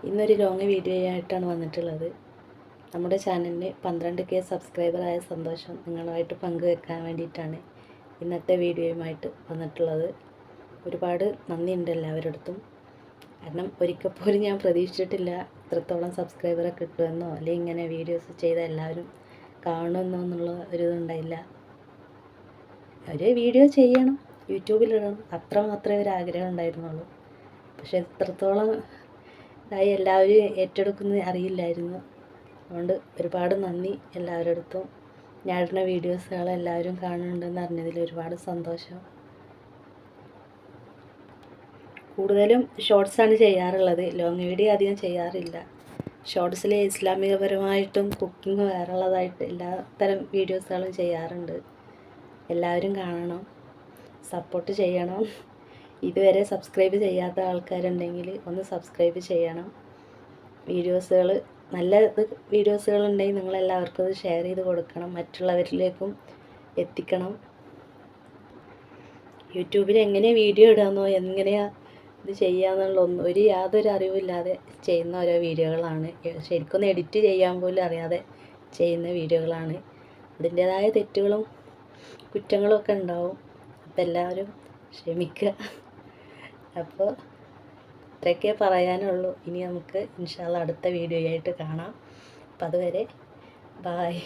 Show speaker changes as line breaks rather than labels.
ഇന്നൊരു long video ആയിട്ടാണ് വന്നിട്ടുള്ളത്. നമ്മുടെ ചാനലിന് 12K സബ്സ്ക്രൈബറായ സന്തോഷം നിങ്ങളുമായിട്ട് പങ്കുവെക്കാൻ വേണ്ടിയിട്ടാണ് ഇന്നത്തെ വീഡിയോയുമായിട്ട് വന്നിട്ടുള്ളത്. ഒരുപാട് നന്ദിയുണ്ട് എല്ലാവരുടെ അടുത്തും. കാരണം ഒരിക്കൽ പോലും ഞാൻ പ്രതീക്ഷിച്ചിട്ടില്ല ഇത്രത്തോളം സബ്സ്ക്രൈബറെ കിട്ടുമെന്നോ അല്ലെങ്കിൽ ഇങ്ങനെ വീഡിയോസ് ചെയ്ത എല്ലാവരും കാണുമെന്നോ എന്നുള്ള ഒരിതുണ്ടായില്ല. ഒരു വീഡിയോ ചെയ്യണം, യൂട്യൂബിലിടണം, അത്ര മാത്രമേ ഒരു ആഗ്രഹം ഉണ്ടായിരുന്നുള്ളൂ. പക്ഷെ ഇത്രത്തോളം ഇതായി എല്ലാവരും ഏറ്റെടുക്കുന്നത് അറിയില്ലായിരുന്നു. അതുകൊണ്ട് ഒരുപാട് നന്ദി എല്ലാവരുടെ അടുത്തും. ഞാൻ ഇടുന്ന വീഡിയോസുകൾ എല്ലാവരും കാണുന്നുണ്ടെന്ന് അറിഞ്ഞതിൽ ഒരുപാട് സന്തോഷം. കൂടുതലും ഷോർട്സാണ് ചെയ്യാറുള്ളത്, ലോങ് വീഡിയോ അധികം ചെയ്യാറില്ല. ഷോർട്സിൽ ഇസ്ലാമികപരമായിട്ടും കുക്കിംഗ് വേറെയുള്ളതായിട്ട് എല്ലാ തരം വീഡിയോസുകളും ചെയ്യാറുണ്ട്. എല്ലാവരും കാണണം, സപ്പോർട്ട് ചെയ്യണം. ഇതുവരെ സബ്സ്ക്രൈബ് ചെയ്യാത്ത ആൾക്കാരുണ്ടെങ്കിൽ ഒന്ന് സബ്സ്ക്രൈബ് ചെയ്യണം. വീഡിയോസുകൾ നല്ല വീഡിയോസുകളുണ്ടെങ്കിൽ നിങ്ങളെല്ലാവർക്കും അത് ഷെയർ ചെയ്ത് കൊടുക്കണം, മറ്റുള്ളവരിലേക്കും എത്തിക്കണം. യൂട്യൂബിൽ എങ്ങനെ വീഡിയോ ഇടാമെന്നോ എങ്ങനെയാണ് ഇത് ചെയ്യാമെന്നുള്ള യാതൊരു അറിവില്ലാതെ ചെയ്യുന്ന ഓരോ വീഡിയോകളാണ്. ശരിക്കൊന്ന് എഡിറ്റ് ചെയ്യാൻ പോലും അറിയാതെ ചെയ്യുന്ന വീഡിയോകളാണ്. അതിൻ്റേതായ തെറ്റുകളും കുറ്റങ്ങളും ഒക്കെ ഉണ്ടാവും. അപ്പോൾ എല്ലാവരും ക്ഷമിക്കുക. അപ്പോൾ ഇത്രയൊക്കെ പറയാനുള്ളൂ. ഇനി നമുക്ക് ഇൻഷാ അല്ലാഹ് അടുത്ത വീഡിയോ ആയിട്ട് കാണാം. അപ്പം അതുവരെ ബായ്.